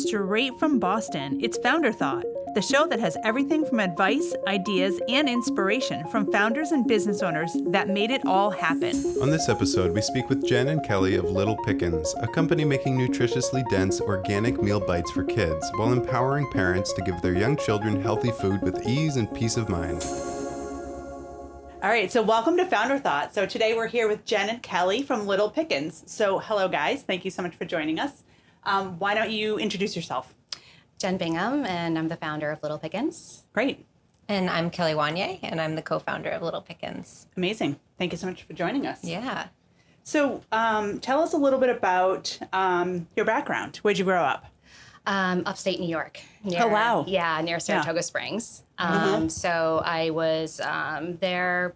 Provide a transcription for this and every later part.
straight from Boston. It's Founder Thought, the show that has everything from advice, ideas, and inspiration from founders and business owners that made it all happen. On this episode, we speak with Jenn and Kelly of Little Pickins, a company making nutritiously dense organic meal bites for kids while empowering parents to give their young children healthy food with ease and peace of mind. All right, so welcome to Founder Thought. So today we're here with Jenn and Kelly from Little Pickins. So hello, guys. Thank you so much for joining us. Why don't you introduce yourself? Jenn Bingham, and I'm the founder of Little Pickins. Great. And I'm Kelly Wanye, and I'm the co-founder of Little Pickins. Amazing. Thank you so much for joining us. Yeah. So tell us a little bit about your background. Where'd you grow up? Upstate New York. Oh, wow. Yeah, near Saratoga Springs. So I was there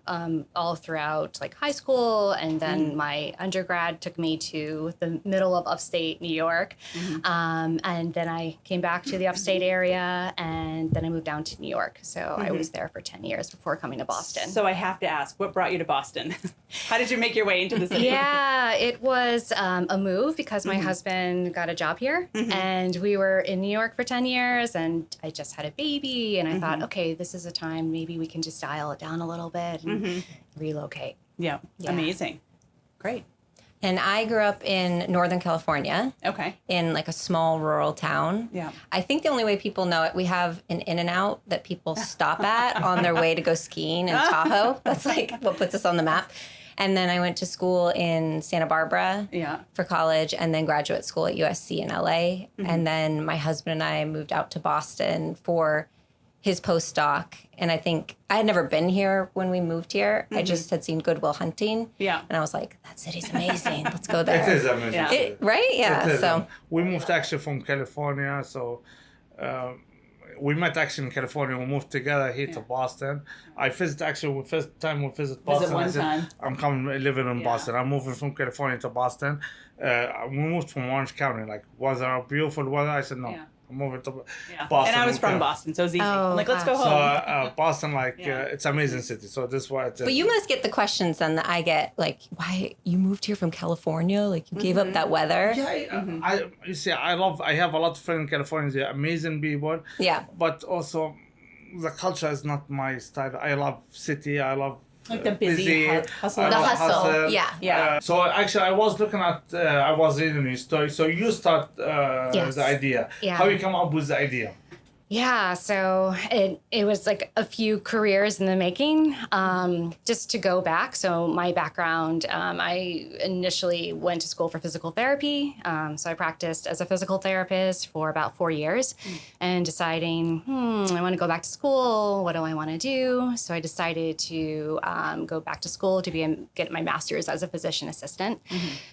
all throughout like high school, and then my undergrad took me to the middle of upstate New York. And then I came back to the upstate area, and then I moved down to New York. So I was there for 10 years before coming to Boston. So I have to ask, what brought you to Boston? How did you make your way into the city? Yeah, it was a move because my husband got a job here, and we were in New York for 10 years, and I just had a baby, and I thought, okay, this is a time maybe we can just dial it down a little bit and relocate. Yeah, amazing. Great. And I grew up in Northern California. Okay. In like a small rural town. Yeah. I think the only way people know it, we have an In-N-Out that people stop at on their way to go skiing in Tahoe. That's like what puts us on the map. And then I went to school in Santa Barbara for college, and then graduate school at USC in LA. And then my husband and I moved out to Boston for his postdoc. And I think I had never been here when we moved here. I just had seen Good Will Hunting. Yeah. And I was like, that city's amazing. Let's go there. It is amazing. Yeah. Right? Yeah. So we moved actually from California. So we met actually in California. We moved together here to Boston. I visited actually the first time we visited Boston. I said, I'm coming living in Boston. I'm moving from California to Boston. We moved from Orange County. Like, was there beautiful weather? I said no. Yeah. I'm moving to Boston. And I was from Boston, so it was easy. I'm like, let's go home. So Boston, it's an amazing city. So this is why. But you must get the questions then that I get, like, why you moved here from California? Like, you gave up that weather? Yeah, you see, I have a lot of friends in California. They're amazing people. Yeah. But also, the culture is not my style. I love city. I love like the busy hustle. The hustle. Yeah. So actually, I was looking at, I was reading your story. So you start the idea. Yeah. How you come up with the idea? Yeah, so it was like a few careers in the making. Just to go back, so my background, I initially went to school for physical therapy. So I practiced as a physical therapist for about 4 years, and deciding, I want to go back to school. What do I want to do? So I decided to go back to school to get my master's as a physician assistant.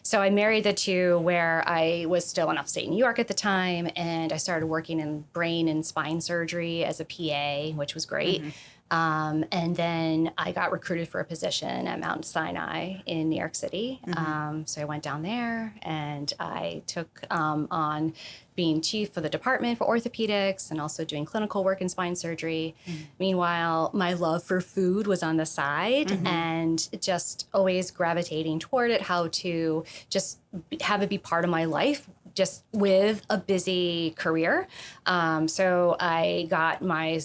So I married the two, where I was still in upstate New York at the time, and I started working in brain and spine surgery as a PA, which was great. And then I got recruited for a position at Mount Sinai in New York City. So I went down there, and I took on being chief for the department for orthopedics and also doing clinical work in spine surgery. Meanwhile, my love for food was on the side, and just always gravitating toward it, how to just have it be part of my life, just with a busy career. So I got my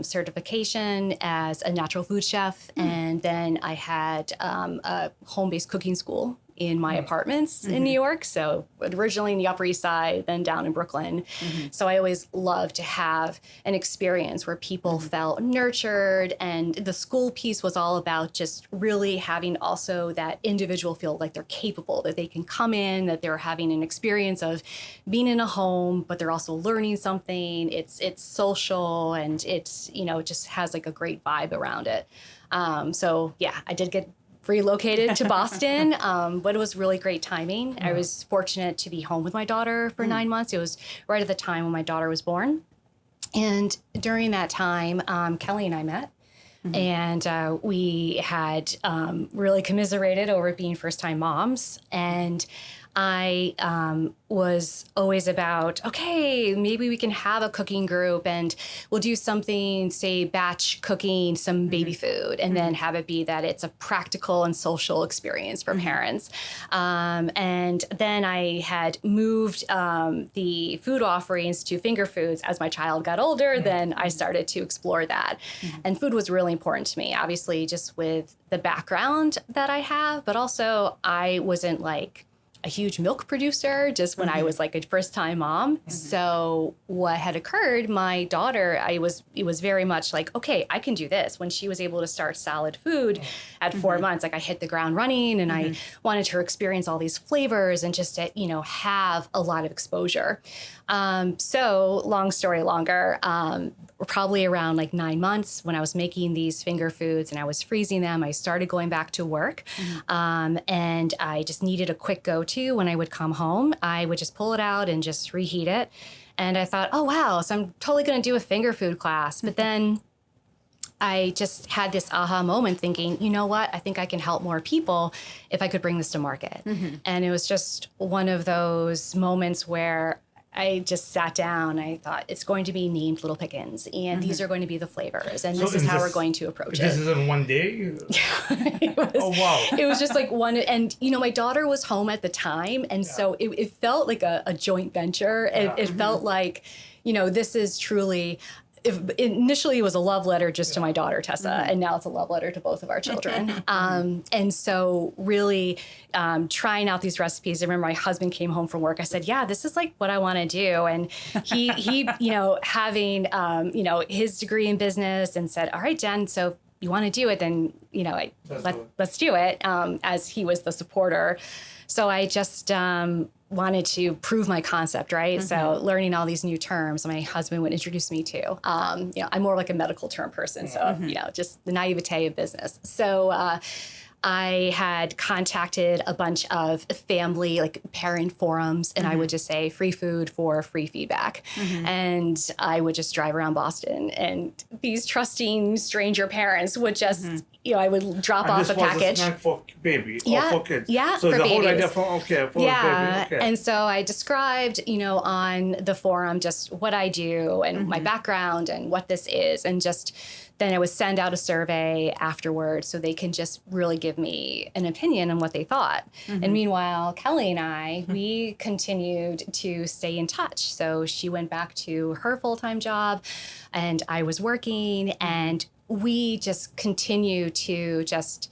certification as a natural food chef, and then I had a home-based cooking school in my apartments in New York. So originally in the Upper East Side, then down in Brooklyn. So I always loved to have an experience where people felt nurtured, and the school piece was all about just really having also that individual feel like they're capable, that they can come in, that they're having an experience of being in a home, but they're also learning something. It's social, and it's, it just has like a great vibe around it. So yeah, I did get relocated to Boston, but it was really great timing. I was fortunate to be home with my daughter for 9 months. It was right at the time when my daughter was born. And during that time, Kelly and I met. And we had really commiserated over being first-time moms. And I was always about, okay, maybe we can have a cooking group and we'll do something, say, batch cooking some baby food, and then have it be that it's a practical and social experience for parents. And then I had moved the food offerings to finger foods as my child got older. Then I started to explore that. And food was really important to me, obviously, just with the background that I have, but also I wasn't like a huge milk producer just when I was like a first time mom. So what had occurred, my daughter, it was very much like, okay, I can do this. When she was able to start solid food at 4 months, like I hit the ground running, and I wanted her to experience all these flavors and just to, have a lot of exposure. So long story longer, probably around like 9 months when I was making these finger foods and I was freezing them, I started going back to work. And I just needed a quick go-to when I would come home. I would just pull it out and just reheat it. And I thought, oh, wow, so I'm totally going to do a finger food class. But then I just had this aha moment thinking, you know what, I think I can help more people if I could bring this to market. And it was just one of those moments where I just sat down. I thought it's going to be named Little Pickins, and these are going to be the flavors, and this is how we're going to approach it. This is in one day? Oh, wow. It was just like one, and my daughter was home at the time, and so it felt like a joint venture. It felt like, this is truly. Initially, it was a love letter just to my daughter, Tessa, and now it's a love letter to both of our children. And so really trying out these recipes. I remember my husband came home from work. I said, yeah, this is like what I want to do. And he having, his degree in business, and said, all right, Jen, so you want to do it, then, let's do it, as he was the supporter. So I just wanted to prove my concept, right? So learning all these new terms, my husband would introduce me to. I'm more like a medical term person, so just the naivete of business. So I had contacted a bunch of family, like parent forums, and I would just say free food for free feedback. And I would just drive around Boston, and these trusting stranger parents would just, I would drop off a package. This was a snack for baby or for kids. Yeah, so for the babies. whole idea for baby. Okay. And so I described, on the forum just what I do and my background and what this is, and just then I would send out a survey afterwards so they can just really give me an opinion on what they thought. And meanwhile, Kelly and I, we continued to stay in touch. So she went back to her full-time job, and I was working, and we just continue to just,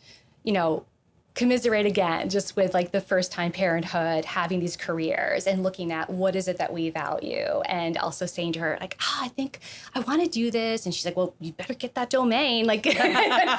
commiserate again, just with like the first time parenthood, having these careers and looking at what is it that we value, and also saying to her like, I think I want to do this, and she's like, well, you better get that domain. Like I remember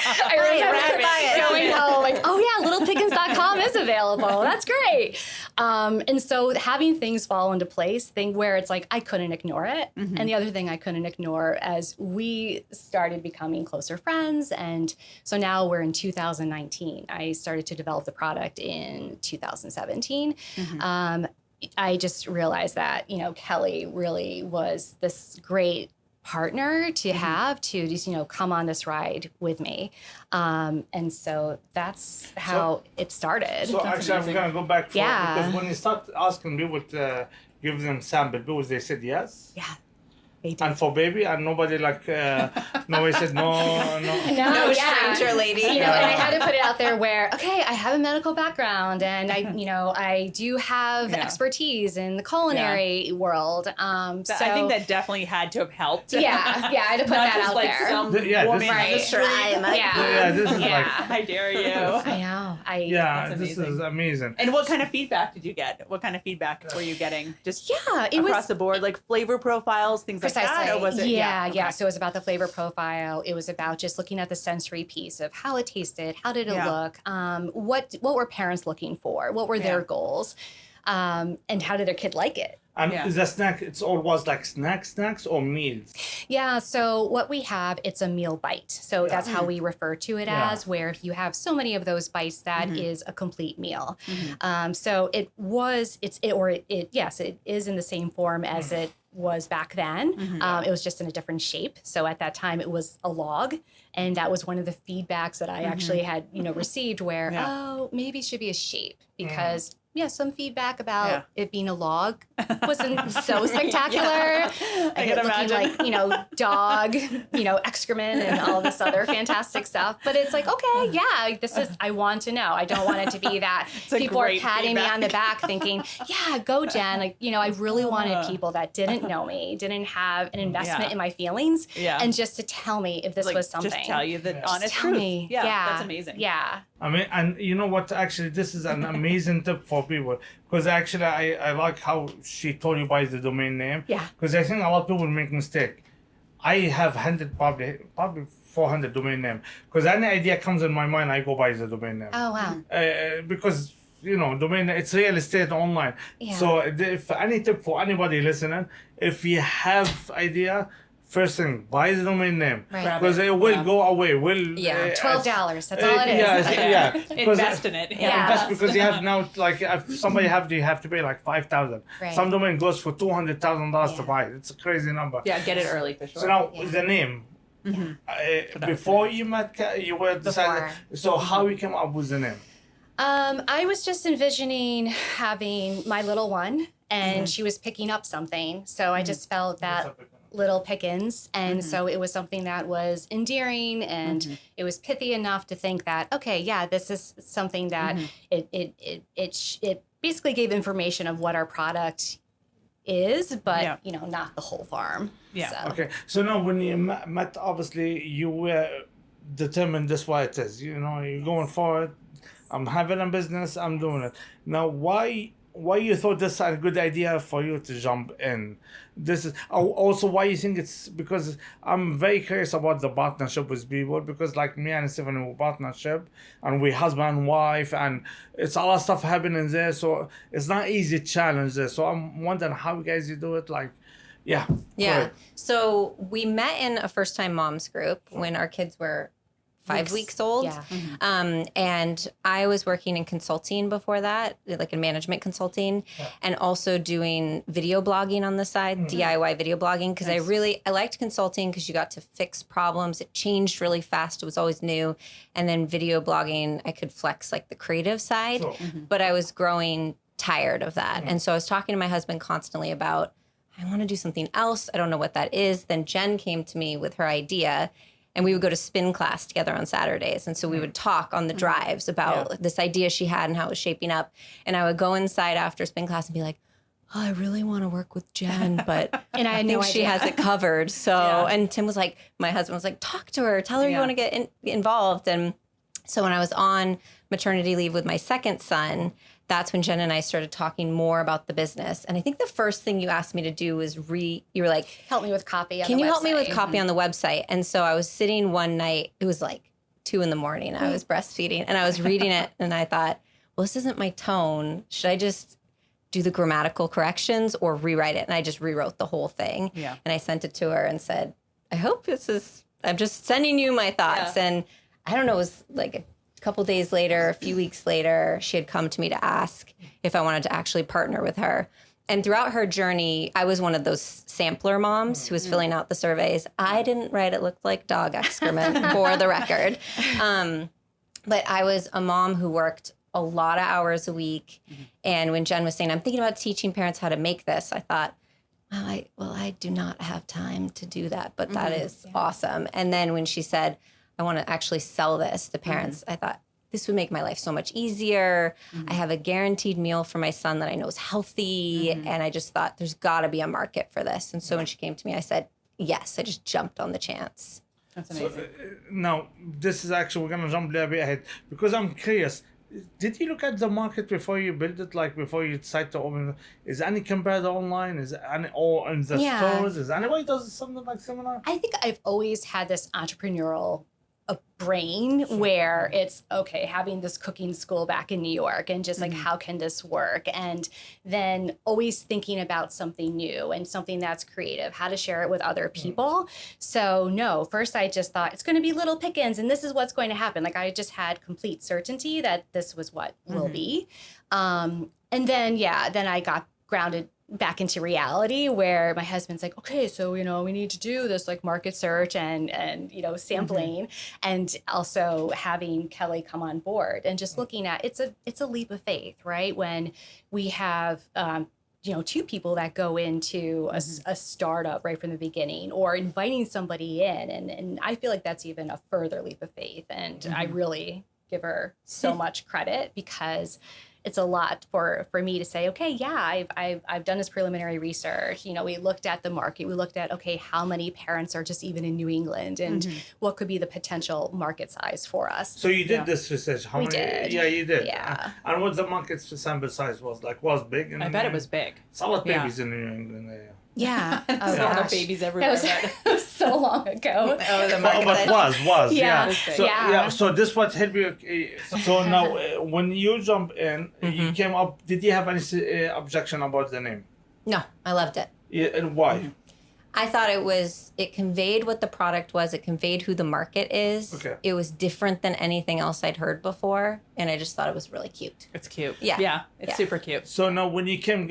going home like, oh yeah, littlepickins.com is available. That's great. And so having things fall into place, where it's like I couldn't ignore it, and the other thing I couldn't ignore as we started becoming closer friends, and so now we're in 2019. I started to develop the product in 2017. I just realized that, Kelly really was this great partner to have to just, come on this ride with me. And so that's how it started. So actually, I'm going to go back because when you start asking people to give them sample bills, they said yes. Yeah. And for baby, and nobody nobody said no. No stranger lady. And I had to put it out there where, okay, I have a medical background, and I do have expertise in the culinary world. So I think that definitely had to have helped. I had to put that out there. Some woman on the street. This is like, I dare you. I know. This is amazing. And what kind of feedback did you get? What kind of feedback were you getting? Just it across was the board, like flavor profiles, things like that, or was it? Yeah. So it was about the flavor profile. It was about just looking at the sensory piece of how it tasted, how did it look, what were parents looking for, what were their goals, and how did their kid like it. And the snack, it's always like snacks or meals? Yeah, so what we have, it's a meal bite. So that's how we refer to it as, where you have so many of those bites, that is a complete meal. So it is in the same form as it was back then. It was just in a different shape. So at that time, it was a log. And that was one of the feedbacks that I actually had, received, where, maybe it should be a shape, because some feedback about it being a log. Wasn't so spectacular. I can looking imagine. like, dog, excrement and all this other fantastic stuff. But it's like, okay, this is, I want to know. I don't want it to be that people are patting me on the back thinking, go Jen. Like, I really wanted people that didn't know me, didn't have an investment in my feelings, and just to tell me if this was something. Just tell you the honest tell truth. me. Yeah, that's amazing. Yeah. I mean, and you know what? Actually, this is an amazing tip for people, because actually, I like how she told you buy the domain name. Yeah. Because I think a lot of people make mistake. I have probably 400 domain name, because any idea comes in my mind, I go buy the domain name. Oh wow. Because domain, it's real estate online. Yeah. So if any tip for anybody listening, if you have idea, first thing, buy the domain name, Right. because it will go away. $12. That's all it is. Yeah. Invest in it. Invest, because you have now, like, if somebody you have to pay like $5,000. Right. Some domain goes for $200,000 to buy it. It's a crazy number. Yeah, get it early for sure. So now the name. Before you met, you were decided. So how you came up with the name? I was just envisioning having my little one, and she was picking up something. So I just felt that Little Pickins, and so it was something that was endearing, and it was pithy enough to think that, okay, this is something that it basically gave information of what our product is, but not the whole farm. Yeah. So. Okay. So now when you met, obviously you were determined this why it is. You're going forward. I'm having a business. I'm doing it. Now, why you thought this is a good idea for you to jump in? This is also why you think it's, because I'm very curious about the partnership with people, because like me and Stephanie, we partnership and we husband and wife, and it's a lot of stuff happening there. So it's not easy challenge there. So I'm wondering how you guys do it. Like, yeah. So we met in a first time moms group when our kids were 5 weeks old. Yeah. And I was working in consulting before that, like in management consulting, and also doing video blogging on the side, DIY video blogging, because I liked consulting because you got to fix problems. It changed really fast. It was always new. And then video blogging, I could flex like the creative side, but I was growing tired of that. And so I was talking to my husband constantly about, I want to do something else. I don't know what that is. Then Jenn came to me with her idea, and we would go to spin class together on Saturdays. And so we would talk on the drives about this idea she had and how it was shaping up. And I would go inside after spin class and be like, I really want to work with Jenn, but and I had think no she idea. has it covered. So, and Tim was like, my husband was like, talk to her, tell her you want to get involved. And so when I was on maternity leave with my second son, that's when Jenn and I started talking more about the business. And I think the first thing you asked me to do was you were like, help me with copy on can the you website? help me with copy on the website? And so I was sitting one night, it was like 2 a.m. I was breastfeeding, and I was reading it, and I thought, well, this isn't my tone. Should I just do the grammatical corrections or rewrite it? And I just rewrote the whole thing. Yeah. And I sent it to her and said, I'm just sending you my thoughts. And I don't know, it was like a couple days later, a few weeks later, she had come to me to ask if I wanted to actually partner with her. And throughout her journey, I was one of those sampler moms who was filling out the surveys. I didn't write it looked like dog excrement, for the record. But I was a mom who worked a lot of hours a week. And when Jenn was saying, I'm thinking about teaching parents how to make this, I thought, I do not have time to do that, but that is awesome. And then when she said, I want to actually sell this to parents, I thought, this would make my life so much easier. I have a guaranteed meal for my son that I know is healthy. And I just thought there's got to be a market for this. And so when she came to me, I said, yes, I just jumped on the chance. That's amazing. So, now, this is actually, we're going to jump a little bit ahead, because I'm curious. Did you look at the market before you build it, like before you decide to open it? Is any compared online? Is any or in the stores? Is anybody does something like similar? I think I've always had this entrepreneurial brain where it's okay having this cooking school back in New York and just like how can this work, and then always thinking about something new and something that's creative, how to share it with other people. So no, first I just thought it's going to be Little Pickins and this is what's going to happen. Like I just had complete certainty that this was what will be. And then then I got grounded back into reality where my husband's like, okay, so, we need to do this like market search and sampling, and also having Kelly come on board and just looking at, it's a leap of faith, right? When we have, two people that go into a startup right from the beginning, or inviting somebody in. And I feel like that's even a further leap of faith. And I really give her so much credit, because it's a lot for me to say, okay, yeah, I've done this preliminary research. We looked at the market. We looked at, okay, how many parents are just even in New England, and what could be the potential market size for us. So you did this research. How We many? did. Yeah, you did. Yeah. And what the market sample size was like? Was big? I bet it was big. It's a lot of Yeah. babies in New England area. Yeah. Oh, There's a lot of gosh. babies That everywhere. was, but- that was so long ago. Oh, the But market size. was Yeah. yeah. So Yeah. so this what helped you. So now when you jump in, you came up. Did you have any objection about the name? No, I loved it. Yeah, and why? I thought it conveyed what the product was. It conveyed who the market is. Okay. It was different than anything else I'd heard before. And I just thought it was really cute. It's cute. Yeah. Yeah. It's Yeah. super cute. So now when you came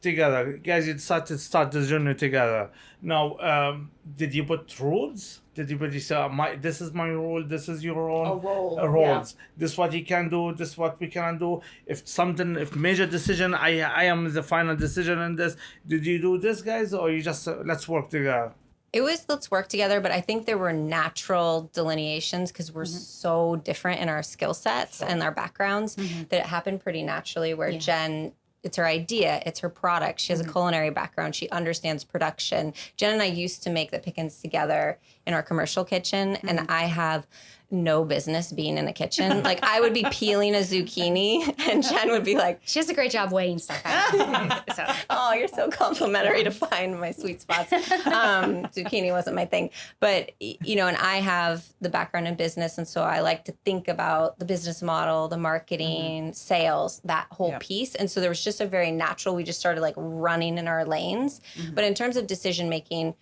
together, guys, you decided to start this journey together. Now, did you put rules? Did you say, this is my rule, this is your own A role, rules. This what you can do, this what we can do. If major decision, I am the final decision in this. Did you do this, guys, or you just let's work together? It was let's work together, but I think there were natural delineations because we're so different in our skill sets and our backgrounds that it happened pretty naturally, where Jenn, it's her idea, it's her product. She has a culinary background. She understands production. Jenn and I used to make the Pickins together in our commercial kitchen, and I have no business being in a kitchen. Like, I would be peeling a zucchini, and Jenn would be like, She does a great job weighing stuff out. So. oh, you're so complimentary to find my sweet spots. Zucchini wasn't my thing. But, and I have the background in business. And so I like to think about the business model, the marketing, sales, that whole piece. And so there was just a very natural, we just started like running in our lanes. But in terms of decision making,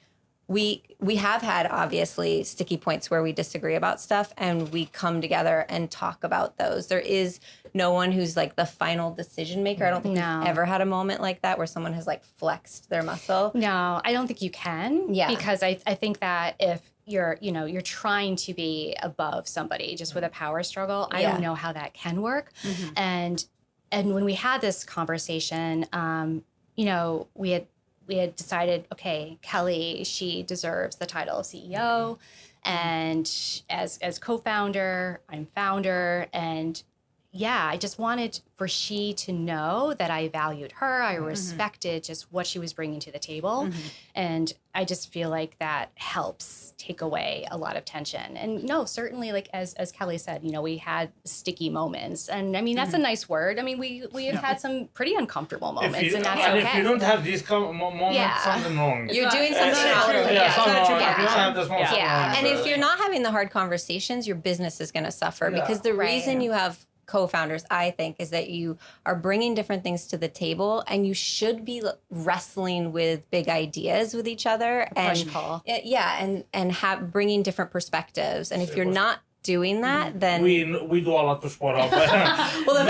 we have had obviously sticky points where we disagree about stuff, and we come together and talk about those. There is no one who's like the final decision maker. I don't think No. we've ever had a moment like that where someone has like flexed their muscle. No, I don't think you can. Yeah. Because I think that if you're trying to be above somebody just with a power struggle, I don't know how that can work. And when we had this conversation, we had decided, okay, Kelly, she deserves the title of CEO, and as co-founder, I'm founder, and I just wanted for she to know that I valued her, I respected just what she was bringing to the table, and I just feel like that helps take away a lot of tension. And no, certainly, like as Kelly said, we had sticky moments, and I mean that's a nice word. I mean we have had some pretty uncomfortable moments, and that's okay. If you don't have these moments, something wrong. You're doing something not true. else. Yeah, something wrong. true. If you don't have this moment, something Yeah. wrong. And if you're not having the hard conversations, your business is going to suffer, because the Right. reason you have co-founders, I think, is that you are bringing different things to the table, and you should be wrestling with big ideas with each other, Push and pull. and have bringing different perspectives. And if you're not doing that, then we do a lot push pull up. well,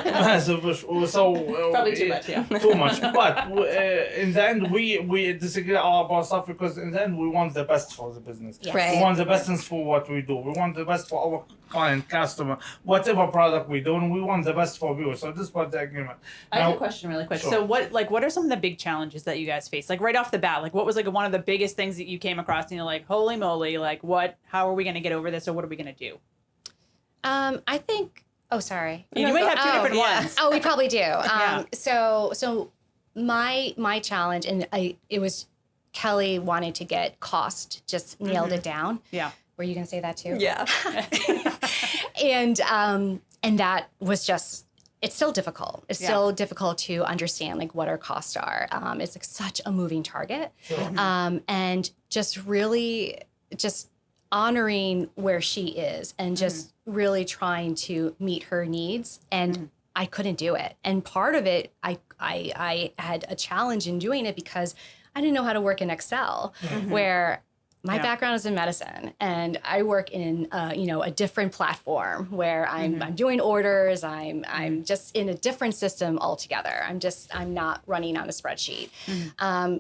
Massive push. So Probably too much, yeah. Too much. But in the end, we disagree all about stuff, because in the end we want the best for the business. Yes. Right. We want the best for what we do. We want the best for our client, customer, whatever product we do, and we want the best for viewers. So this is what the agreement. I have a question really quick. Sure. So what are some of the big challenges that you guys face? Like right off the bat, like what was like one of the biggest things that you came across and you're like, holy moly, like how are we going to get over this, or what are we going to do? I think. Oh, sorry. You might have two different ones. Oh, we probably do. Yeah. So my challenge, and it was Kelly wanted to get cost just nailed it down. Yeah. Were you gonna say that too? yeah. And that was just. It's still difficult. It's Yeah. still difficult to understand like what our costs are. It's like such a moving target, and just really just honoring where she is and just really trying to meet her needs. And I couldn't do it. And part of it, I had a challenge in doing it because I didn't know how to work in Excel, where My background is in medicine, and I work in a different platform where I'm doing orders. I'm just in a different system altogether. I'm not running on a spreadsheet.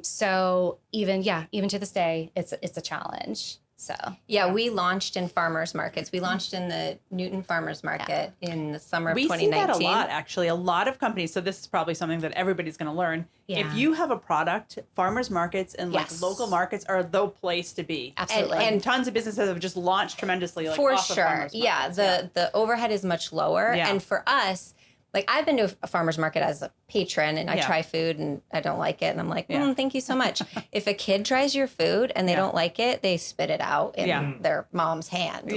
So even to this day, it's a challenge. So yeah, we launched in farmers markets. We launched in the Newton Farmers Market in the summer of We 2019. see that a lot, actually. A lot of companies. So this is probably something that everybody's going to learn. Yeah. If you have a product, farmers markets and like Yes. local markets are the place to be. Absolutely. And tons of businesses have just launched tremendously. Like, For off of sure. farmers Yeah, markets. the overhead is much lower. Yeah. And for us, like I've been to a farmer's market as a patron and I Yeah. try food and I don't like it. And I'm like, Yeah. thank you so much. If a kid tries your food and they don't like it, they spit it out in their mom's hand.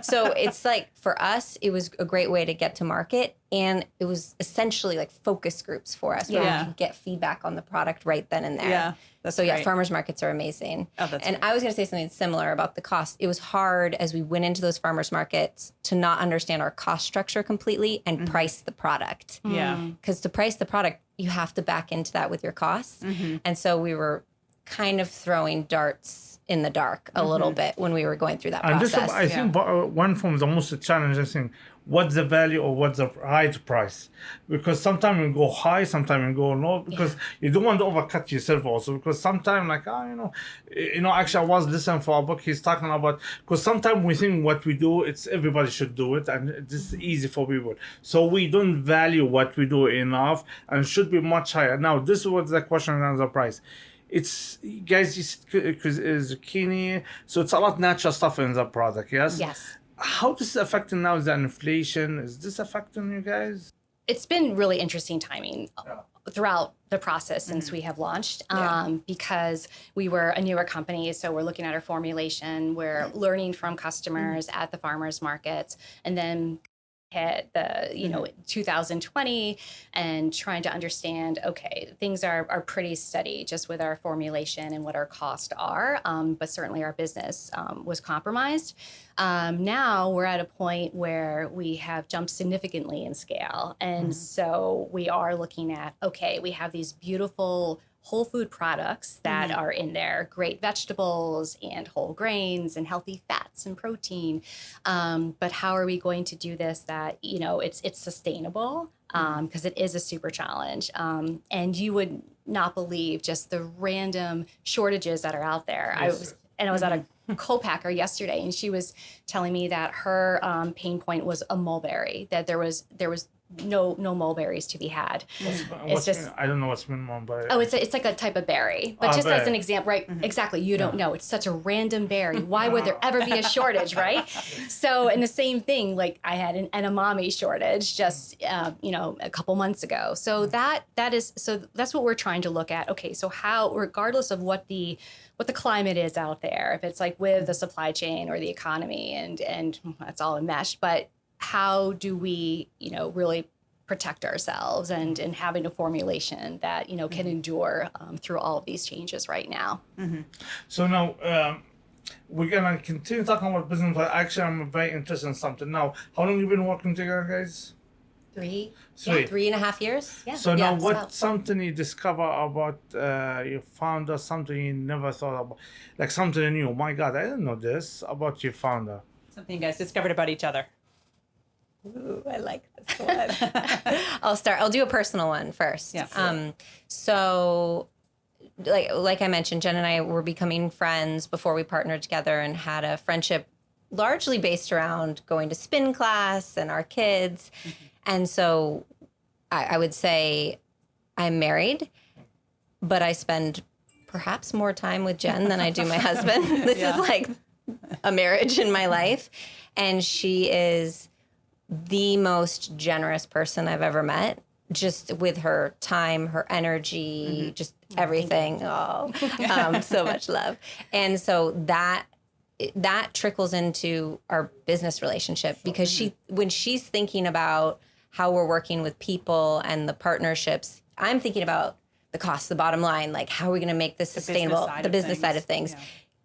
So it's like for us, it was a great way to get to market. And it was essentially like focus groups for us where we could get feedback on the product right then and there. Yeah, that's so yeah, great. farmers markets are amazing. Oh, that's and great. I was going to say something similar about the cost. It was hard as we went into those farmers markets to not understand our cost structure completely and price the product. Yeah. Because to price the product, you have to back into that with your costs. And so we were kind of throwing darts in the dark a little bit when we were going through that And process. this, I think, one form is almost a challenging thing. What's the value or what's the right price? Because sometimes you go high, sometimes you go low. Because you don't want to overcut yourself also. Because sometimes, like, actually, I was listening for a book. He's talking about because sometimes we think what we do, it's everybody should do it, and this is easy for people. So we don't value what we do enough, and should be much higher. Now, this was the question around the price. It's guys, because it's zucchini, so it's a lot natural stuff in the product. Yes. Yes. How this is affecting now the inflation? Is this affecting you guys? It's been really interesting timing throughout the process since we have launched because we were a newer company. So we're looking at our formulation, we're learning from customers at the farmers markets, and then hit the 2020 and trying to understand, okay, things are pretty steady just with our formulation and what our costs are, but certainly our business was compromised. Now we're at a point where we have jumped significantly in scale, and so we are looking at, okay, we have these beautiful whole food products that are in there, great vegetables and whole grains and healthy fats and protein. But how are we going to do this that, it's sustainable? Because it is a super challenge. And you would not believe just the random shortages that are out there. Yes. I was at a co-packer yesterday, and she was telling me that her pain point was a mulberry, that there was no mulberries to be had. I don't know what's minimum, but It's like a type of berry. But just as berry. an example, right? Exactly. You don't know. It's such a random berry. Why would there ever be a shortage, right? So, and the same thing, like I had an edamame shortage just, a couple months ago. So that's what we're trying to look at. Okay, so how, regardless of what the climate is out there, if it's like with the supply chain or the economy and that's all enmeshed, but how do we, really protect ourselves and having a formulation that, can endure through all of these changes right now. So now we're gonna continue talking about business, but actually I'm very interested in something. Now, how long you been working together, guys? 3.5 years. Yeah. So now, Yeah, what's something you discover about your founder? Something you never thought about, like something new. My God, I didn't know this about your founder. Something you guys discovered about each other. Ooh, I like this one. I'll start. I'll do a personal one first. Yeah. So, like I mentioned, Jen and I were becoming friends before we partnered together and had a friendship largely based around going to spin class and our kids. And so I would say I'm married, but I spend perhaps more time with Jen than I do my husband. This is like a marriage in my life. And she is the most generous person I've ever met, just with her time, her energy, just everything. So much love. And so that trickles into our business relationship because when she's thinking about how we're working with people and the partnerships, I'm thinking about the cost, the bottom line, like how are we going to make this sustainable, the business side of things. Yeah.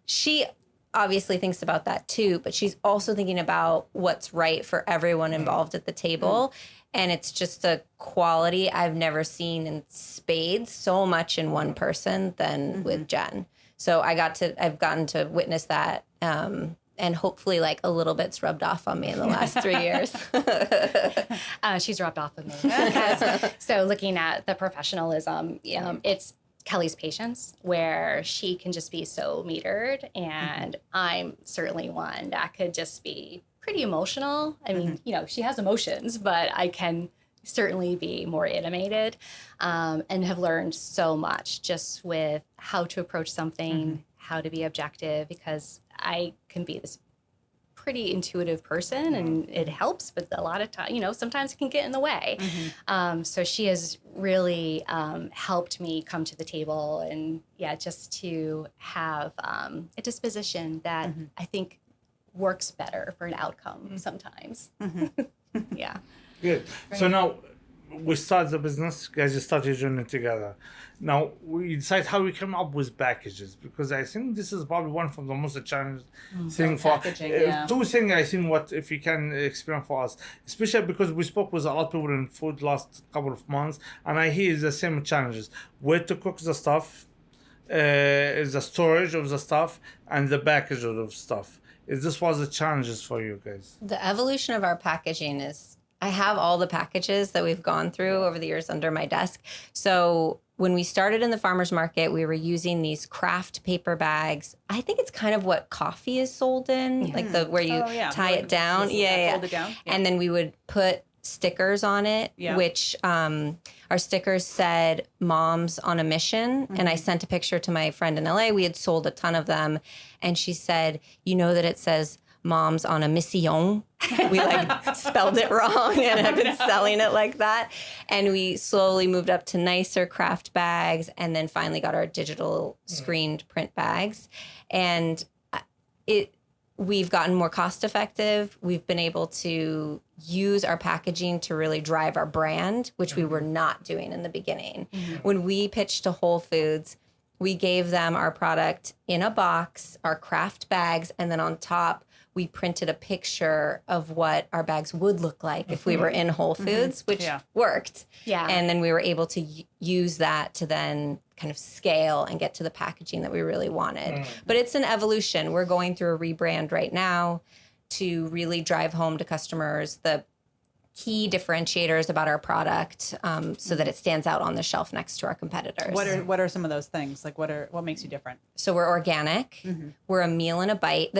She obviously thinks about that too, but she's also thinking about what's right for everyone involved at the table. And it's just a quality I've never seen in spades so much in one person than with Jen. So I've gotten to witness that. And hopefully like a little bit's rubbed off on me in the last 3 years. She's rubbed off of me. So looking at the professionalism, it's Kelly's patience, where she can just be so metered. And I'm certainly one that could just be pretty emotional. I mean, she has emotions, but I can certainly be more animated, and have learned so much just with how to approach something, how to be objective, because I can be this pretty intuitive person and it helps, but a lot of time, sometimes it can get in the way. So she has really helped me come to the table and just to have a disposition that I think works better for an outcome sometimes. Yeah. Good. So now we start the business, guys. You start your journey together. Now we decide how we come up with packages, because I think this is probably one of the most challenging thing for packaging. two things. I think what if you can explain for us, especially because we spoke with a lot of people in food last couple of months, and I hear the same challenges: where to cook the stuff, is the storage of the stuff, and the package of the stuff. Is this was the challenges for you guys? The evolution of our packaging is, I have all the packages that we've gone through over the years under my desk. So when we started in the farmer's market, we were using these craft paper bags. I think it's kind of what coffee is sold in, like the where you tie it down. Fold it down. And then we would put stickers on it, which our stickers said "Moms on a Mission." And I sent a picture to my friend in LA. We had sold a ton of them. And she said, "You know that it says Moms on a Mission?" We spelled it wrong and have been selling it like that. And we slowly moved up to nicer craft bags, and then finally got our digital screened print bags. And we've gotten more cost effective. We've been able to use our packaging to really drive our brand, which we were not doing in the beginning. When we pitched to Whole Foods, we gave them our product in a box, our craft bags, and then on top, we printed a picture of what our bags would look like if we were in Whole Foods, which worked. Yeah. And then we were able to use that to then kind of scale and get to the packaging that we really wanted. But it's an evolution. We're going through a rebrand right now to really drive home to customers the key differentiators about our product, so that it stands out on the shelf next to our competitors. What are some of those things? Like what makes you different? So we're organic. We're a meal and a bite.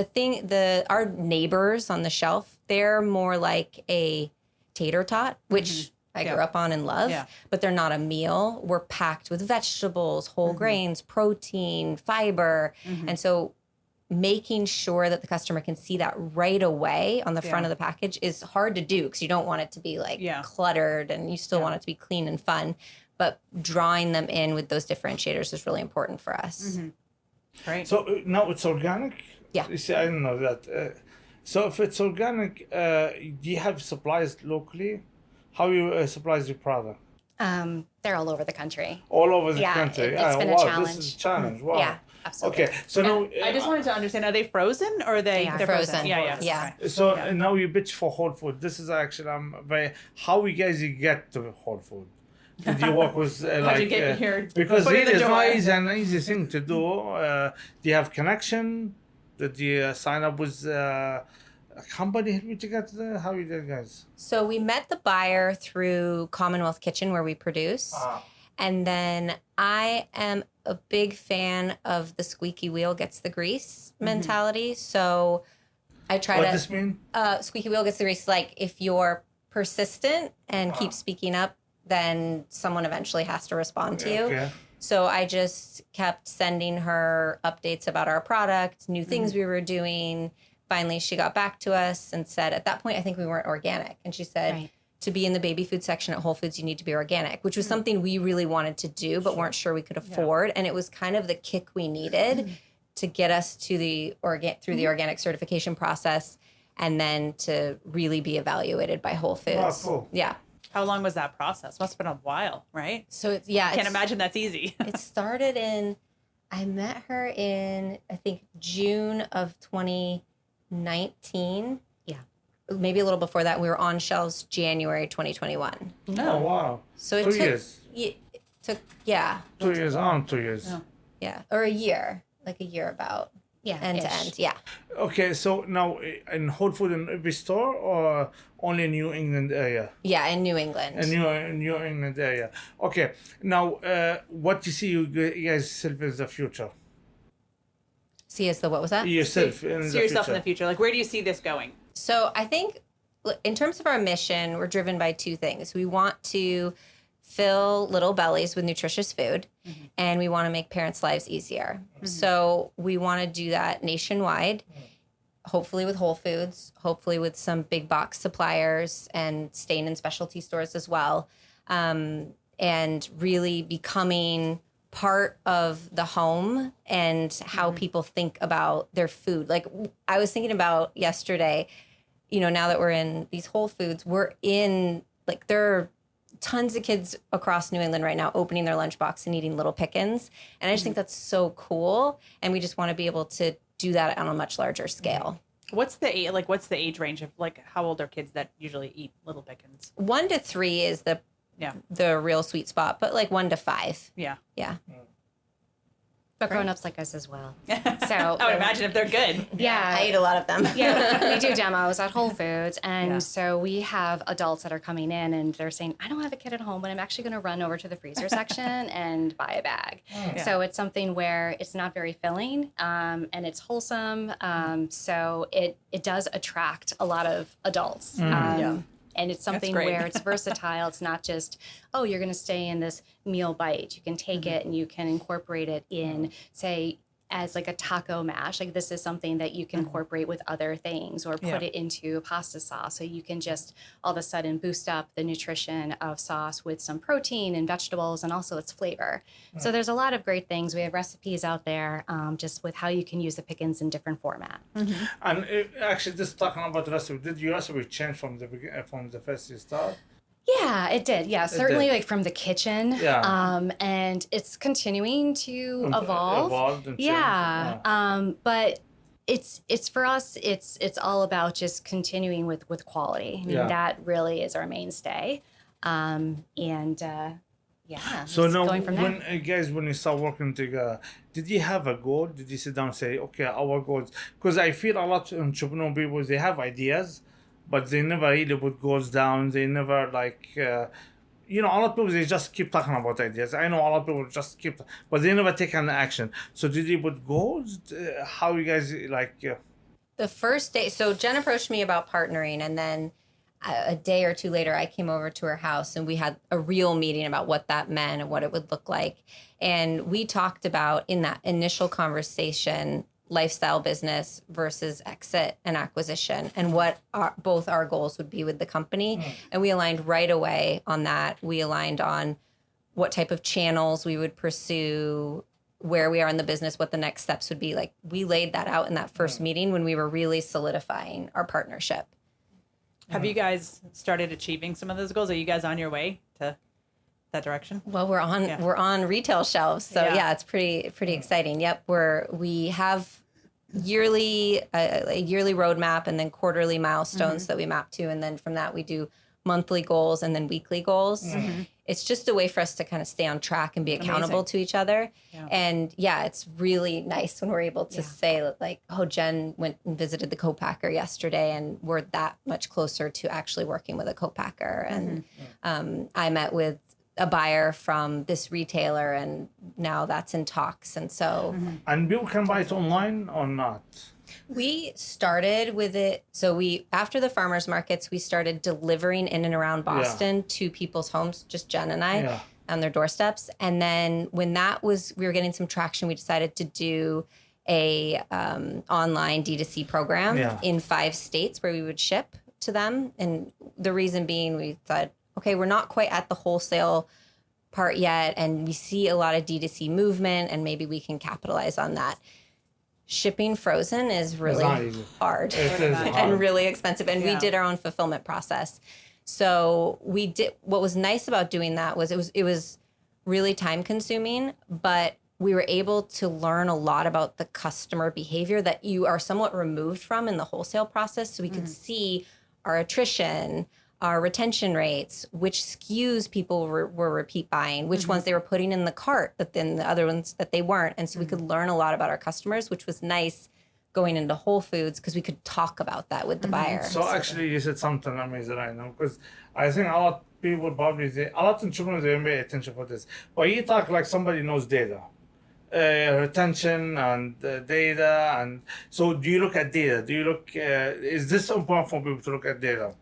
Our neighbors on the shelf, they're more like a tater tot, which I grew up on and love, but they're not a meal. We're packed with vegetables, whole grains, protein, fiber. And so making sure that the customer can see that right away on the front of the package is hard to do, because you don't want it to be cluttered, and you still want it to be clean and fun. But drawing them in with those differentiators is really important for us. Great. So now it's organic? Yeah. You see, I didn't know that. So if it's organic, do you have supplies locally? How you supplies your product? They're all over the country. All over the country. It's been a challenge. This is a challenge. Wow. Yeah, absolutely. Okay, so now I just wanted to understand: are they frozen or are they're frozen. Yeah. So now you bitch for Whole Food. This is actually how you guys get to Whole Food. Did you work with How'd you get here? Because Foot in the it's door. not easy, an easy thing to do. Do you have connection? Did you sign up with a company help you to get there? How you did, guys? So we met the buyer through Commonwealth Kitchen, where we produce. And then I am a big fan of the squeaky wheel gets the grease mentality. So I try What to... does this mean? Squeaky wheel gets the grease. Like, if you're persistent and keep speaking up, then someone eventually has to respond to you. Okay. So I just kept sending her updates about our product, new things we were doing. Finally, she got back to us and said, at that point, I think we weren't organic. And she said, to be in the baby food section at Whole Foods, you need to be organic, which was something we really wanted to do, but weren't sure we could afford. And it was kind of the kick we needed to get us to through the organic certification process, and then to really be evaluated by Whole Foods. Oh, cool. Yeah. How long was that process? Must have been a while, right? So Can't imagine that's easy. It started I met her in, I think, June of 2019. Yeah. Maybe a little before that. We were on shelves January 2021. Oh, wow. So it 2 took, years. It took, 2 years. 2 years. yeah, or a year. like a year about. Yeah, End to ish. end. Yeah. Okay, so now in Whole Food in every store or only New England area? Yeah, in New England. New England area. Okay, now what do you see you guys self in the future? See as the, what was that? Yourself in See the yourself future. in the future. Like, where do you see this going? So I think in terms of our mission, we're driven by two things. We want to fill little bellies with nutritious food, and we want to make parents' lives easier. So we want to do that nationwide, hopefully with Whole Foods, hopefully with some big box suppliers and staying in specialty stores as well, and really becoming part of the home and how people think about their food. Like I was thinking about yesterday, you know, now that we're in these Whole Foods, we're in, like, there are tons of kids across New England right now opening their lunchbox and eating Little Pickins. And I just think that's so cool. And we just want to be able to do that on a much larger scale. What's the age range of, like, how old are kids that usually eat Little Pickins? 1 to 3 is the real sweet spot, but like 1 to 5. Yeah. Yeah. But grown-ups like us as well. So I would imagine if they're good. yeah. I eat a lot of them. Yeah, we do demos at Whole Foods. And Yeah. so we have adults that are coming in and they're saying, I don't have a kid at home, but I'm actually going to run over to the freezer section and buy a bag. Yeah. So it's something where it's not very filling and it's wholesome. So it does attract a lot of adults. Yeah. And it's something great. where it's versatile. It's not just, oh, you're going to stay in this meal bite. You can take it and you can incorporate it in, say, as like a taco mash. Like this is something that you can incorporate with other things or put it into a pasta sauce. So you can just all of a sudden boost up the nutrition of sauce with some protein and vegetables and also its flavor. So there's a lot of great things. We have recipes out there just with how you can use the Pickins in different formats. And actually, just talking about the recipe, did your recipe change from the first you start? Yeah, it did. Yeah, certainly did. like from the kitchen. Yeah. And it's continuing to evolve. Evolved and Yeah. changed. But it's for us, it's all about just continuing with quality. I mean, Yeah. that really is our mainstay. Yeah. So just now, going from there. when you start working together, did you have a goal? Did you sit down and say, okay, our goals? Because I feel a lot of entrepreneur people, they have ideas, but they never really put goals down. They never a lot of people, they just keep talking about ideas. I know a lot of people just keep, but they never take an action. So did you put goals? How you guys The first day, so Jen approached me about partnering, and then a day or two later, I came over to her house and we had a real meeting about what that meant and what it would look like. And we talked about, in that initial conversation, lifestyle business versus exit and acquisition, and what both our goals would be with the company. And we aligned right away on that. We aligned on what type of channels we would pursue, where we are in the business, what the next steps would be. Like, we laid that out in that first meeting when we were really solidifying our partnership. Have you guys started achieving some of those goals? Are you guys on your way to that direction? Well, we're on retail shelves, so yeah, it's pretty exciting. Yep, we have yearly a yearly roadmap and then quarterly milestones that we map to, and then from that we do monthly goals and then weekly goals. It's just a way for us to kind of stay on track and be accountable to each other. Yeah. And yeah, it's really nice when we're able to say, like, oh, Jen went and visited the co-packer yesterday, and we're that much closer to actually working with a co-packer. And I met with a buyer from this retailer, and now that's in talks. And so and people can buy it online or not? We started with it. So after the farmers markets, we started delivering in and around Boston to people's homes, just Jen and I, on their doorsteps. And then when we were getting some traction, we decided to do a online D2C program in 5 states where we would ship to them. And the reason being, we thought, okay, we're not quite at the wholesale part yet, and we see a lot of D2C movement, and maybe we can capitalize on that. Shipping frozen is really hard and really expensive. And we did our own fulfillment process. So what was nice about doing that was it was really time consuming, but we were able to learn a lot about the customer behavior that you are somewhat removed from in the wholesale process. So we could see our attrition, our retention rates, which SKUs people were repeat buying, which ones they were putting in the cart, but then the other ones that they weren't. And so we could learn a lot about our customers, which was nice going into Whole Foods because we could talk about that with the buyer. So actually, you said something amazing right now, because I think a lot of people probably say, a lot of entrepreneurs they pay attention for this. But you talk like somebody knows data, retention and data, and so do you look at data? Do you look? Is this important for people to look at data?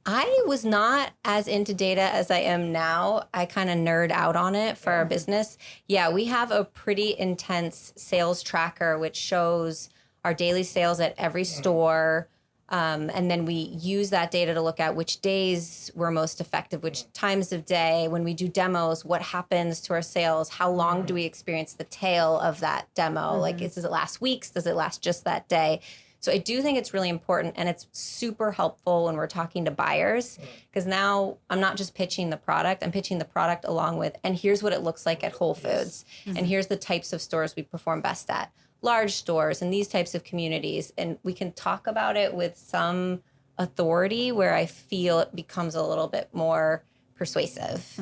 I was not as into data as I am now. I kind of nerd out on it for our business. Yeah, we have a pretty intense sales tracker, which shows our daily sales at every store. And then we use that data to look at which days were most effective, which times of day. When we do demos, what happens to our sales? How long do we experience the tail of that demo? Like, does it last weeks? Does it last just that day? So I do think it's really important, and it's super helpful when we're talking to buyers, because now I'm not just pitching the product, I'm pitching the product along with, and here's what it looks like at Whole Foods, and here's the types of stores we perform best at, large stores and these types of communities, and we can talk about it with some authority where I feel it becomes a little bit more persuasive.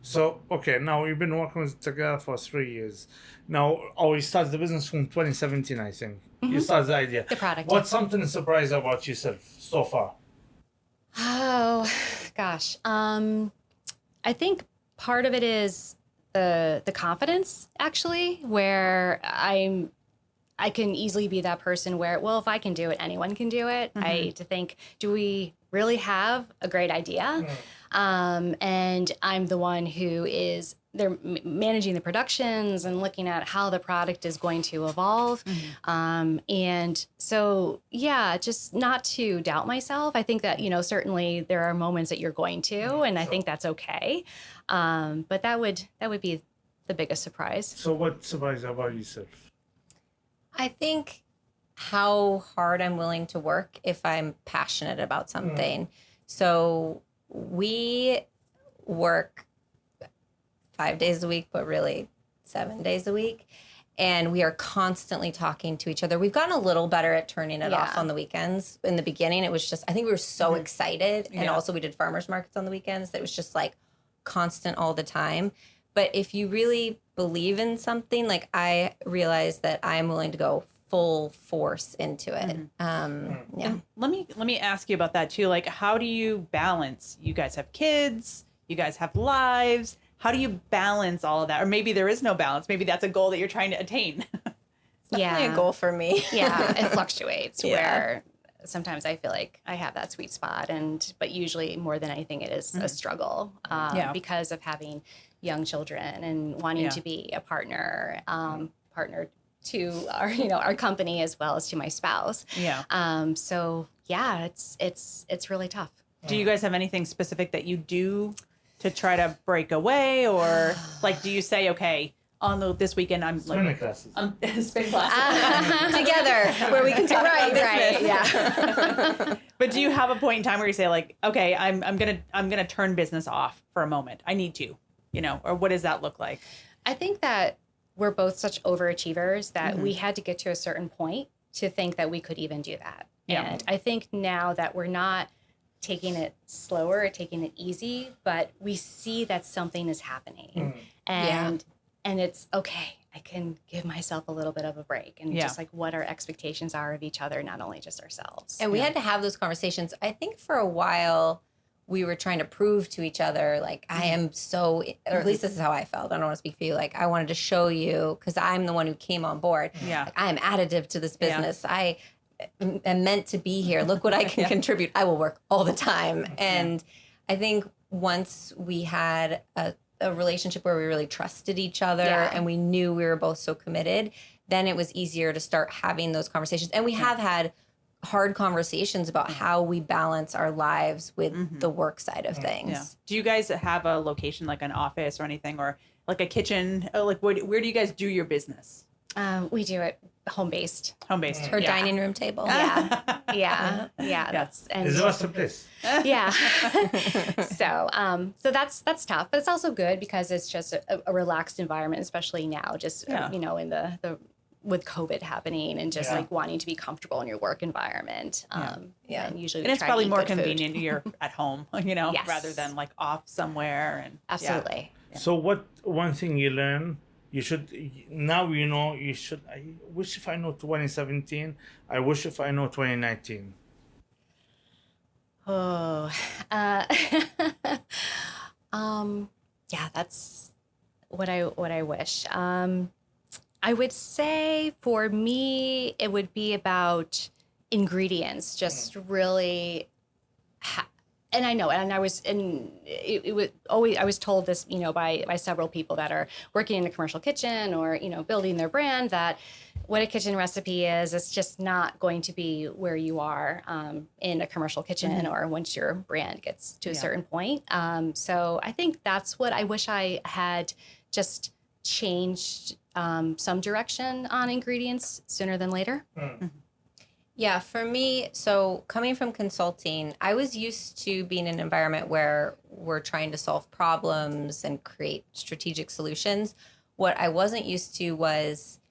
So, okay, now we've been working together for 3 years. Now, we started the business from 2017, I think. You started the idea. The product. What's something surprising about yourself so far? Oh, gosh. I think part of it is the confidence, actually, where I can easily be that person where, well, if I can do it, anyone can do it. To think, do we really have a great idea? And I'm the one who is managing the productions and looking at how the product is going to evolve. And so, yeah, just not to doubt myself. I think that, certainly there are moments that you're going to, and I think that's okay. But that would be the biggest surprise. So what surprised you about yourself? I think how hard I'm willing to work if I'm passionate about something. So we work 5 days a week, but really 7 days a week. And we are constantly talking to each other. We've gotten a little better at turning it off on the weekends. In the beginning, it was just, I think we were so excited. And also we did farmers markets on the weekends. That it was just like constant all the time. But if you really believe in something, like I realized that I'm willing to go full force into it. And let me ask you about that too. Like, how do you balance? You guys have kids, you guys have lives. How do you balance all of that? Or maybe there is no balance. Maybe that's a goal that you're trying to attain. It's definitely a goal for me. Yeah, it fluctuates where sometimes I feel like I have that sweet spot, but usually more than anything, it is a struggle because of having young children and wanting to be a partner to our company as well as to my spouse. So yeah, it's really tough. Do you guys have anything specific that you do to try to break away, or like, do you say, okay, this weekend I'm spinning classes. Spin classes together where we can talk about business. Yeah. But do you have a point in time where you say like, okay, I'm gonna turn business off for a moment. I need to, or what does that look like? I think that we're both such overachievers that we had to get to a certain point to think that we could even do that. And I think now that we're not taking it slower or taking it easy, but we see that something is happening and it's okay. I can give myself a little bit of a break and just like what our expectations are of each other, not only just ourselves. And we had to have those conversations. I think for a while we were trying to prove to each other, like, I am so, or at least this is how I felt. I don't want to speak for you. Like, I wanted to show you, because I'm the one who came on board. Like, I am additive to this business. I am meant to be here. Look what I can contribute. I will work all the time. And I think once we had a relationship where we really trusted each other and we knew we were both so committed, then it was easier to start having those conversations. And we have had hard conversations about how we balance our lives with the work side of things. Do you guys have a location, like an office or anything, or like a kitchen? Like, where do you guys do your business? We do it home-based. Home-based. Her dining room table. Yeah. That's Is the rest of place? Yeah. So that's tough, but it's also good because it's just a relaxed environment, especially now. Just in the with COVID happening and just like wanting to be comfortable in your work environment. And usually and it's probably more convenient you're at home, Yes. rather than like off somewhere. And Absolutely. So what one thing you learn, you should, now you should, I wish if I know 2017, I wish if I know 2019. Oh, yeah, that's what I wish. I would say for me, it would be about ingredients, just really. And I know, and I was, and it was always, I was told this, by several people that are working in a commercial kitchen or, building their brand, that what a kitchen recipe is, it's just not going to be where you are in a commercial kitchen or once your brand gets to a certain point. So I think that's what I wish I had just changed some direction on ingredients sooner than later. Yeah, for me, so coming from consulting, I was used to being in an environment where we're trying to solve problems and create strategic solutions. What I wasn't used to was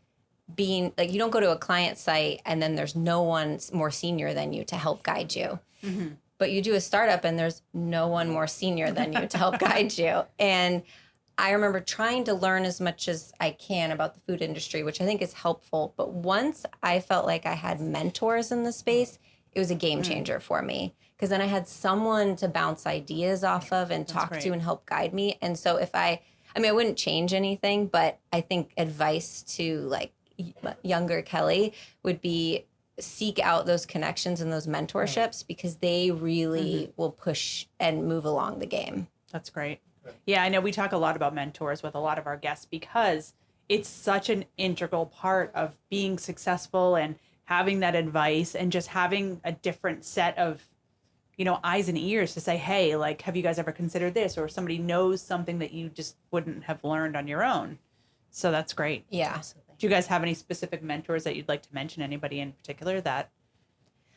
being like, you don't go to a client site and then there's no one more senior than you to help guide you. But you do a startup and there's no one more senior than you to help guide you. And I remember trying to learn as much as I can about the food industry, which I think is helpful. But once I felt like I had mentors in the space, it was a game changer for me. Because then I had someone to bounce ideas off of and talk to and help guide me. And so if I wouldn't change anything, but I think advice to like younger Kelly would be seek out those connections and those mentorships because they really will push and move along the game. That's great. Yeah, I know we talk a lot about mentors with a lot of our guests because it's such an integral part of being successful and having that advice and just having a different set of, eyes and ears to say, hey, like, have you guys ever considered this? Or somebody knows something that you just wouldn't have learned on your own. So that's great. Yeah. Absolutely. Do you guys have any specific mentors that you'd like to mention? Anybody in particular that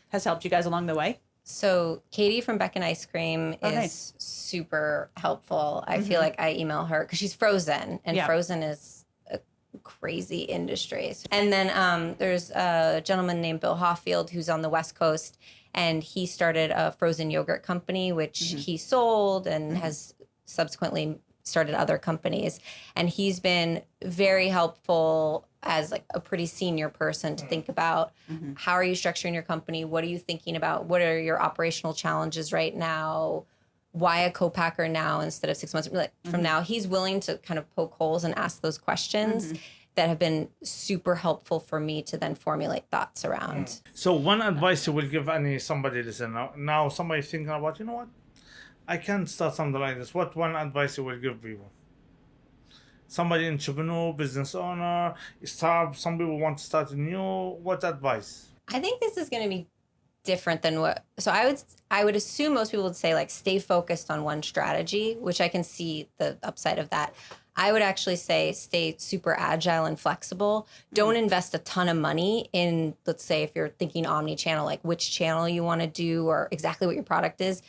has helped you guys along the way? So Katie from Beckon Ice Cream is super helpful. I feel like I email her because she's frozen, and frozen is a crazy industry. And then there's a gentleman named Bill Hoffield who's on the West Coast, and he started a frozen yogurt company, which he sold and has subsequently started other companies. And he's been very helpful as like a pretty senior person to think about how are you structuring your company? What are you thinking about? What are your operational challenges right now? Why a co-packer now instead of 6 months from now? He's willing to kind of poke holes and ask those questions that have been super helpful for me to then formulate thoughts around. So one advice you will give somebody listen now somebody thinking about, what? I can start something like this. What one advice you will give people? Somebody entrepreneur, business owner, some people want to start new. What advice? I think this is going to be different than I would assume most people would say like stay focused on one strategy, which I can see the upside of that. I would actually say stay super agile and flexible. Don't invest a ton of money in, let's say if you're thinking omni-channel, like which channel you want to do or exactly what your product is.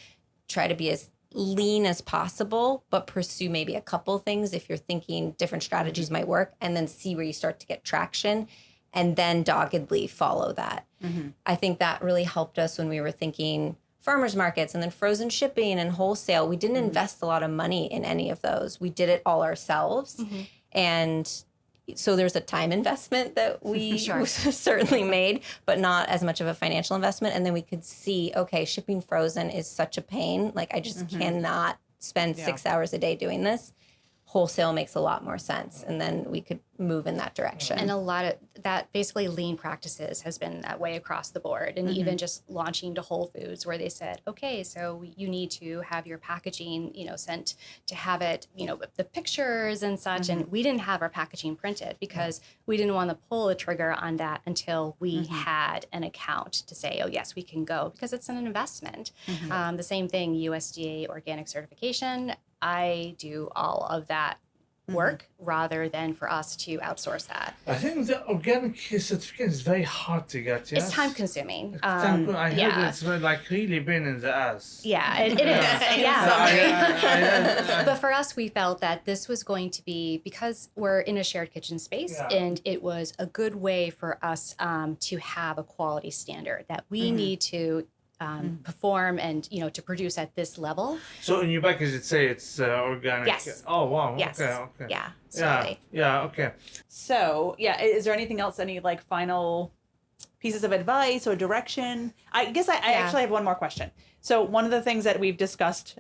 Try to be as lean as possible, but pursue maybe a couple things if you're thinking different strategies might work, and then see where you start to get traction and then doggedly follow that. I think that really helped us when we were thinking farmers markets and then frozen shipping and wholesale. We didn't invest a lot of money in any of those. We did it all ourselves. And so there's a time investment that we certainly made, but not as much of a financial investment. And then we could see, okay, shipping frozen is such a pain. Like I just cannot spend 6 hours a day doing this. Wholesale makes a lot more sense. And then we could move in that direction. And a lot of that, basically lean practices has been that way across the board. And even just launching to Whole Foods where they said, okay, so you need to have your packaging, sent to have it, the pictures and such. And we didn't have our packaging printed because we didn't want to pull the trigger on that until we had an account to say, oh, yes, we can go, because it's an investment. The same thing, USDA organic certification. I do all of that work rather than for us to outsource that. I think the organic certificate is very hard to get. Yes? It's time consuming. I heard it's like really been in the ass. Yeah, it is. Yeah. But for us, we felt that this was going to be, because we're in a shared kitchen space, and it was a good way for us to have a quality standard that we need to perform and, to produce at this level. So in your package, it say it's organic. Yes. Oh wow. Yes. Okay. Yeah. Yeah. Okay. So is there anything else? Any like final pieces of advice or direction? I guess I actually have one more question. So one of the things that we've discussed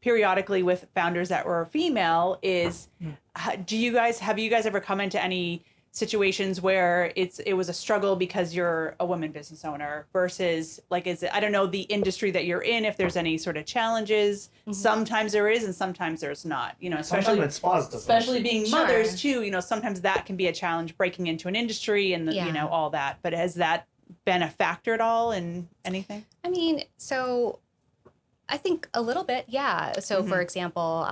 periodically with founders that were female is, have you guys ever come into any situations where it was a struggle because you're a woman business owner versus like, I don't know, the industry that you're in, if there's any sort of challenges. Sometimes there is and sometimes there's not, especially it's positive. Especially being mothers too, sometimes that can be a challenge, breaking into an industry and all that. But has that been a factor at all in anything? I mean, so I think a little bit, yeah. So for example,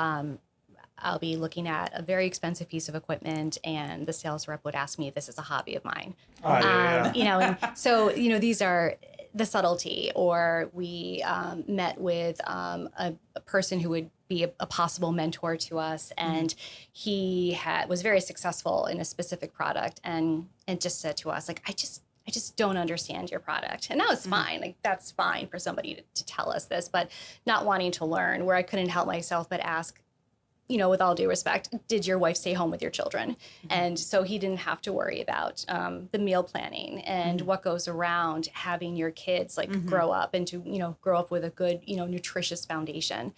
I'll be looking at a very expensive piece of equipment and the sales rep would ask me if this is a hobby of mine. And so, these are the subtlety. Or we met with a person who would be a possible mentor to us, and he was very successful in a specific product and just said to us, like, I just don't understand your product. And that was fine. Like, that's fine for somebody to tell us this, but not wanting to learn, where I couldn't help myself but ask, with all due respect, did your wife stay home with your children? And so he didn't have to worry about the meal planning and what goes around having your kids grow up and to, grow up with a good, nutritious foundation.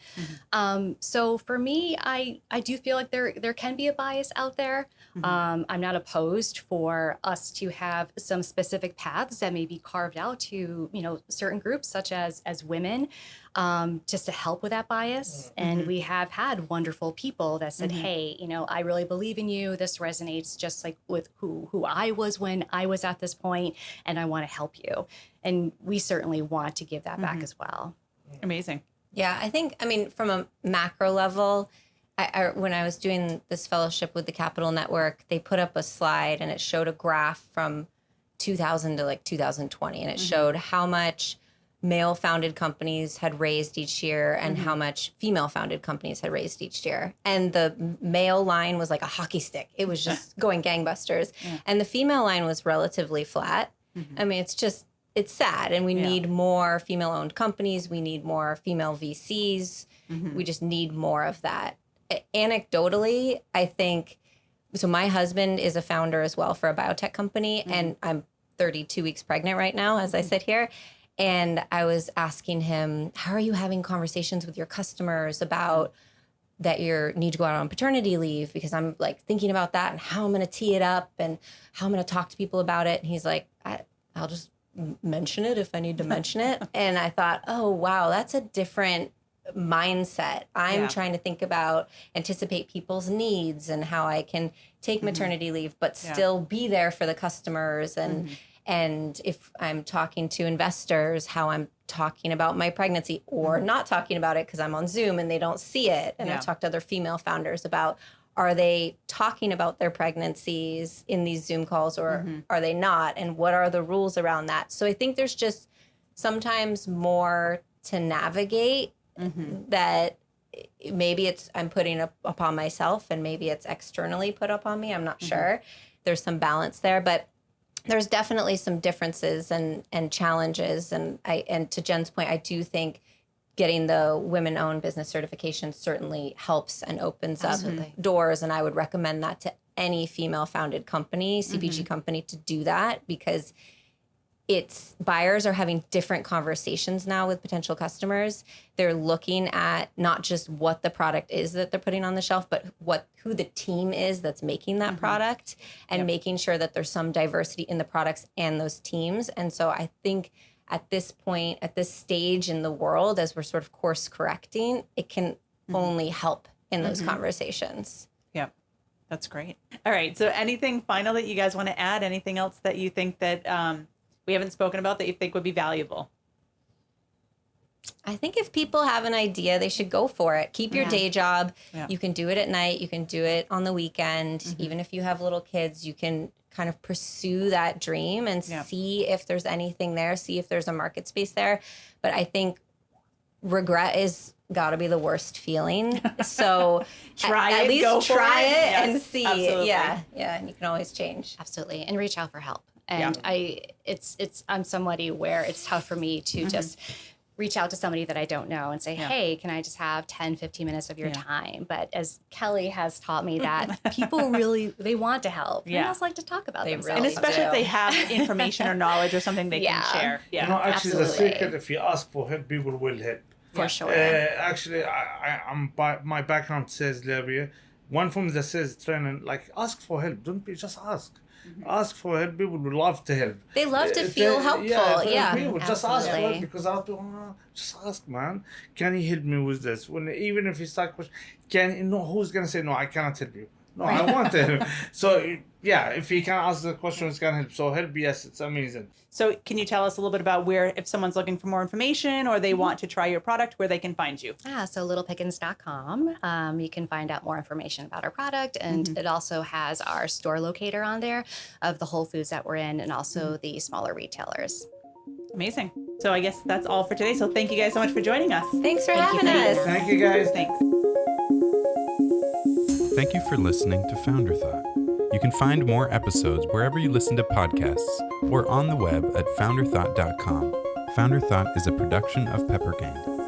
So for me, I do feel like there can be a bias out there. I'm not opposed for us to have some specific paths that may be carved out to, certain groups such as women, just to help with that bias. And we have had wonderful people that said, hey, I really believe in you. This resonates just like with who I was when I was at this point, and I want to help you. And we certainly want to give that back as well. Amazing. Yeah, I think, from a macro level, when I was doing this fellowship with the Capital Network, they put up a slide and it showed a graph from 2000 to 2020. And it showed how much male-founded companies had raised each year and how much female-founded companies had raised each year. And the male line was like a hockey stick. It was just going gangbusters. And the female line was relatively flat. It's sad. And we need more female-owned companies. We need more female VCs. We just need more of that. Anecdotally, I think, so my husband is a founder as well for a biotech company, and I'm 32 weeks pregnant right now as I sit here. And I was asking him, how are you having conversations with your customers about that you need to go out on paternity leave? Because I'm thinking about that and how I'm going to tee it up and how I'm going to talk to people about it. And he's like, I'll just mention it if I need to mention it. And I thought, oh, wow, that's a different mindset. I'm trying to anticipate people's needs and how I can take maternity leave, but still be there for the customers. And if I'm talking to investors, how I'm talking about my pregnancy or not talking about it because I'm on Zoom and they don't see it. And I've talked to other female founders about, are they talking about their pregnancies in these Zoom calls or are they not? And what are the rules around that? So I think there's just sometimes more to navigate that maybe I'm putting upon myself and maybe it's externally put upon me. I'm not sure. There's some balance there, but there's definitely some differences and challenges. And to Jenn's point, I do think getting the women-owned business certification certainly helps and opens up doors. And I would recommend that to any female-founded company, CPG company, to do that, because buyers are having different conversations now with potential customers. They're looking at not just what the product is that they're putting on the shelf, but who the team is that's making that product, and making sure that there's some diversity in the products and those teams. And so I think at this point, at this stage in the world, as we're sort of course correcting, it can only help in those conversations. Yeah, that's great. All right. So anything final that you guys want to add? Anything else that you think that we haven't spoken about that you think would be valuable? I think if people have an idea, they should go for it. Keep your day job. Yeah. You can do it at night. You can do it on the weekend. Even if you have little kids, you can kind of pursue that dream and see if there's anything there, see if there's a market space there. But I think regret is got to be the worst feeling. So at least go try it Yes, and see. absolutely. Yeah. And you can always change. Absolutely. And reach out for help. And I'm somebody where it's tough for me to just reach out to somebody that I don't know and say, hey, can I just have 10, 15 minutes of your time? But as Kelly has taught me that people really, they want to help. They also like to talk about themselves. And especially if they have information or knowledge or something they can share. Yeah. You know, actually, Absolutely. the secret, if you ask for help, people will help. For sure. Actually, my background says, Labia, one from the says training, like, ask for help. Don't be, just ask. Ask for help. People would love to help. They love to feel helpful. People just ask for Absolutely. help, because other people, just ask, man. Can you help me with this? Even if you start question, who's gonna say no? I cannot help you. No, I want to help. So if you can ask the question, it's gonna help. So help, yes, it's amazing. So can you tell us a little bit about where, if someone's looking for more information or they want to try your product, where they can find you? So littlepickins.com. You can find out more information about our product. And it also has our store locator on there of the Whole Foods that we're in and also the smaller retailers. Amazing. So I guess that's all for today. So thank you guys so much for joining us. Thanks for having us. Thank you, guys. Thanks. Thank you for listening to Founder Thought. You can find more episodes wherever you listen to podcasts or on the web at founderthought.com. Founder Thought is a production of Pepper Gang.